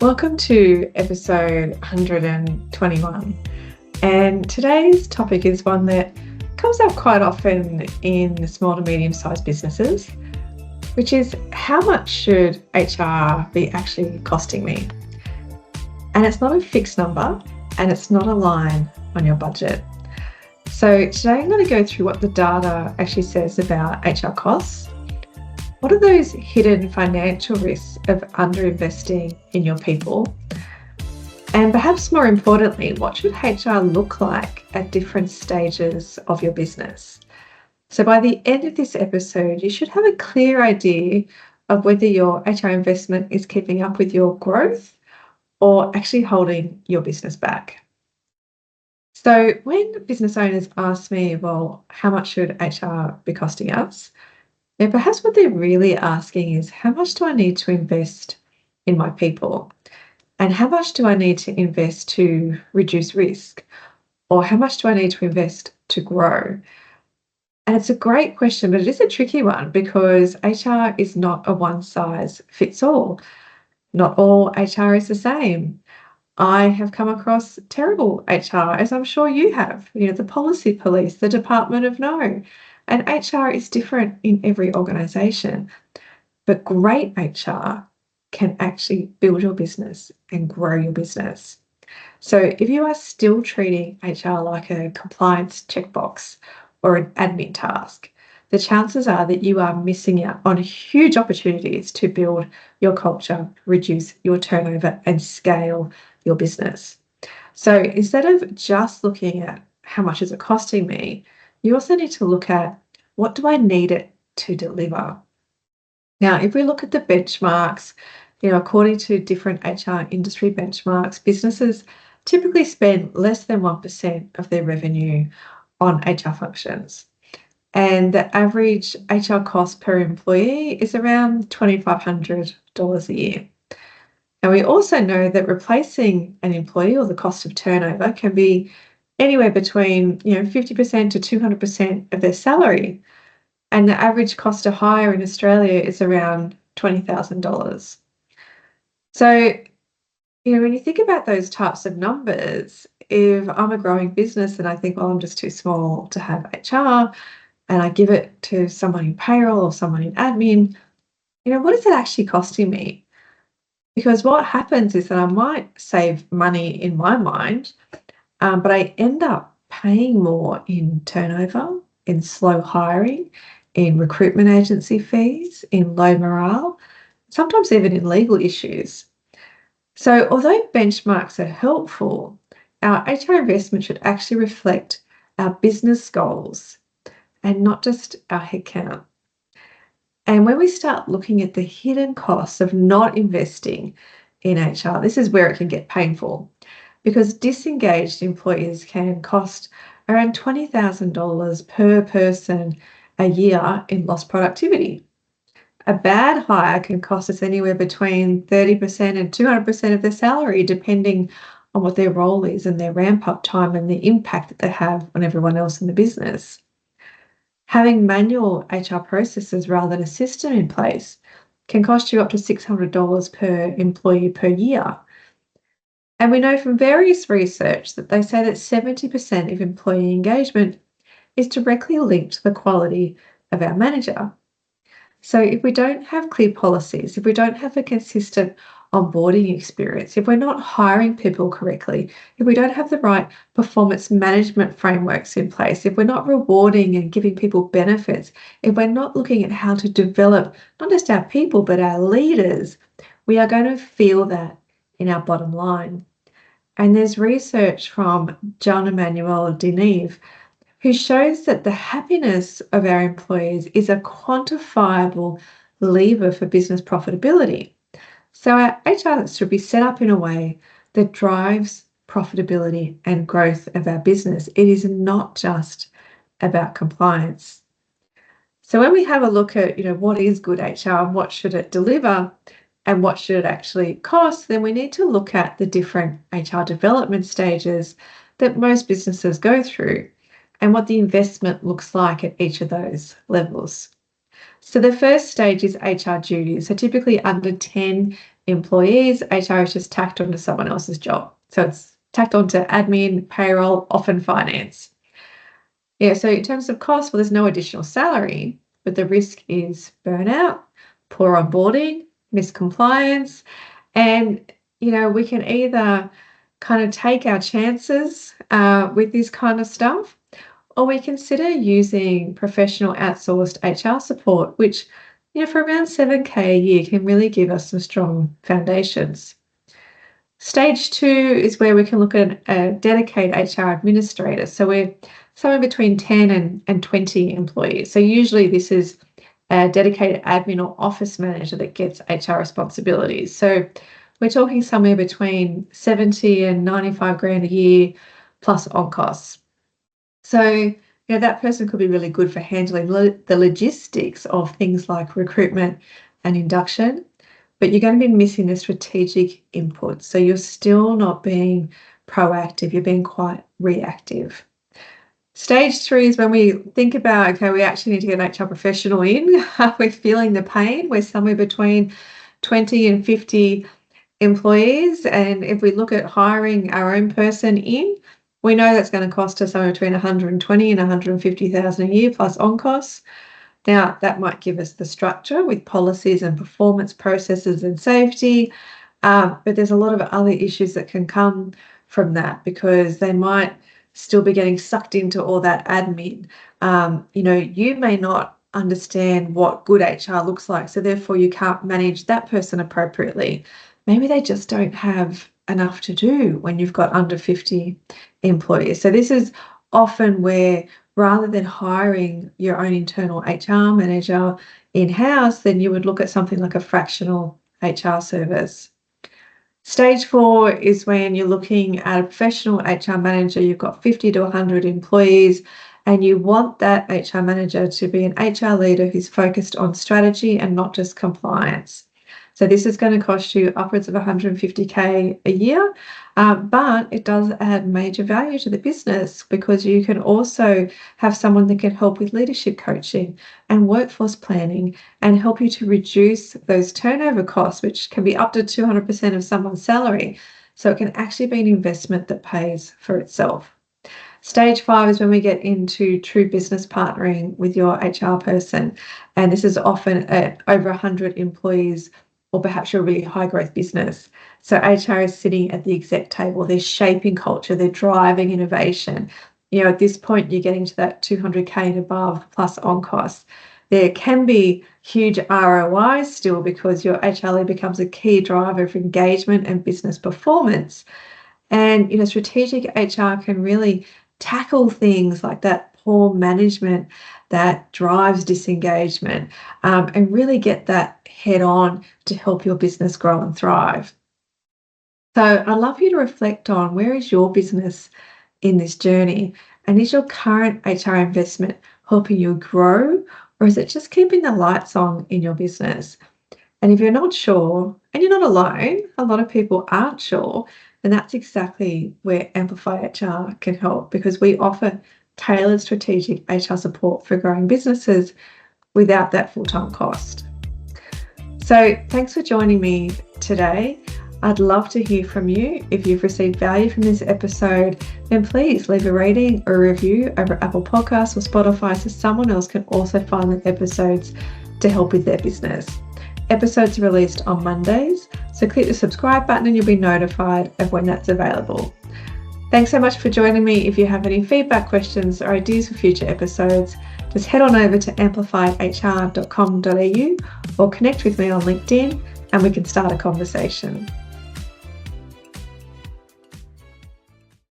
Welcome to episode 121. And today's topic is one that comes up quite often in small to medium-sized businesses, which is how much should HR be actually costing me? And it's not a fixed number and it's not a line on your budget. So today I'm going to go through what the data actually says about HR costs. What are those hidden financial risks of underinvesting in your people? And perhaps more importantly, what should HR look like at different stages of your business? So by the end of this episode, you should have a clear idea of whether your HR investment is keeping up with your growth or actually holding your business back. So when business owners ask me, well, how much should HR be costing us? Now, perhaps what they're really asking is, how much do I need to invest in my people? And how much do I need to invest to reduce risk? Or how much do I need to invest to grow? And it's a great question, but it is a tricky one because HR is not a one size fits all. Not all HR is the same. I have come across terrible HR, as I'm sure you have, the policy police, the Department of No. And HR is different in every organisation. But great HR can actually build your business and grow your business. So if you are still treating HR like a compliance checkbox or an admin task, the chances are that you are missing out on huge opportunities to build your culture, reduce your turnover, and scale your business. So instead of just looking at how much is it costing me, you also need to look at, what do I need it to deliver? Now, if we look at the benchmarks, according to different HR industry benchmarks, businesses typically spend less than 1% of their revenue on HR functions. And the average HR cost per employee is around $2,500 a year. And we also know that replacing an employee, or the cost of turnover, can be anywhere between 50% to 200% of their salary. And the average cost to hire in Australia is around $20,000. So, when you think about those types of numbers, if I'm a growing business and I think, well, I'm just too small to have HR, and I give it to someone in payroll or someone in admin, what is it actually costing me? Because what happens is that I might save money in my mind, but I end up paying more in turnover, in slow hiring, in recruitment agency fees, in low morale, sometimes even in legal issues. So although benchmarks are helpful, our HR investment should actually reflect our business goals and not just our headcount. And when we start looking at the hidden costs of not investing in HR, this is where it can get painful, because disengaged employees can cost around $20,000 per person a year in lost productivity. A bad hire can cost us anywhere between 30% and 200% of their salary, depending on what their role is and their ramp-up time and the impact that they have on everyone else in the business. Having manual HR processes rather than a system in place can cost you up to $600 per employee per year. And we know from various research that they say that 70% of employee engagement is directly linked to the quality of our manager. So if we don't have clear policies, if we don't have a consistent onboarding experience, if we're not hiring people correctly, if we don't have the right performance management frameworks in place, if we're not rewarding and giving people benefits, if we're not looking at how to develop not just our people, but our leaders, we are going to feel that in our bottom line. And there's research from John Emmanuel Deneve who shows that the happiness of our employees is a quantifiable lever for business profitability. So our HR should be set up in a way that drives profitability and growth of our business. It is not just about compliance. So when we have a look at, what is good HR and what should it deliver and what should it actually cost, then we need to look at the different HR development stages that most businesses go through and what the investment looks like at each of those levels. So the first stage is HR duties, so typically under 10 employees, HR is just tacked onto someone else's job. So it's tacked onto admin, payroll, often finance. Yeah, so in terms of cost, well, there's no additional salary, but the risk is burnout, poor onboarding, miscompliance, and we can either kind of take our chances with this kind of stuff, or we consider using professional outsourced HR support, which for around 7K a year can really give us some strong foundations. Stage 2 is where we can look at a dedicated HR administrator. So we're somewhere between 10 and 20 employees. So usually this is a dedicated admin or office manager that gets HR responsibilities. So we're talking somewhere between 70 and 95 grand a year plus on costs. So that person could be really good for handling the logistics of things like recruitment and induction, but you're going to be missing the strategic input. So you're still not being proactive, you're being quite reactive. Stage 3 is when we think about, okay, we actually need to get an HR professional in. We're feeling the pain. We're somewhere between 20 and 50 employees. And if we look at hiring our own person in, we know that's going to cost us somewhere between 120 and 150,000 a year plus on costs. Now, that might give us the structure with policies and performance processes and safety, but there's a lot of other issues that can come from that because they might still be getting sucked into all that admin. You may not understand what good HR looks like, so therefore you can't manage that person appropriately. Maybe they just don't have enough to do when you've got under 50 employees. So this is often where, rather than hiring your own internal HR manager in-house, then you would look at something like a fractional HR service. Stage 4 is when you're looking at a professional HR manager. You've got 50 to 100 employees, and you want that HR manager to be an HR leader who's focused on strategy and not just compliance. So this is going to cost you upwards of 150K a year, but it does add major value to the business because you can also have someone that can help with leadership coaching and workforce planning and help you to reduce those turnover costs, which can be up to 200% of someone's salary. So it can actually be an investment that pays for itself. Stage 5 is when we get into true business partnering with your HR person. And this is often at over 100 employees, or perhaps you're a really high growth business. So HR is sitting at the exec table, they're shaping culture, they're driving innovation. At this point, you're getting to that 200K and above plus on costs. There can be huge ROI still because your HR lead becomes a key driver for engagement and business performance. And strategic HR can really tackle things like that poor management that drives disengagement, and really get that head on to help your business grow and thrive. So I'd love you to reflect on, where is your business in this journey? And is your current HR investment helping you grow, or is it just keeping the lights on in your business? And if you're not sure, and you're not alone, a lot of people aren't sure, then that's exactly where Amplify HR can help, because we offer tailored strategic HR support for growing businesses without that full-time cost. So thanks for joining me today. I'd love to hear from you. If you've received value from this episode, then please leave a rating or review over Apple Podcasts or Spotify so someone else can also find the episodes to help with their business. Episodes are released on Mondays, so click the subscribe button and you'll be notified of when that's available. Thanks so much for joining me. If you have any feedback, questions, or ideas for future episodes, just head on over to amplifiedhr.com.au or connect with me on LinkedIn and we can start a conversation.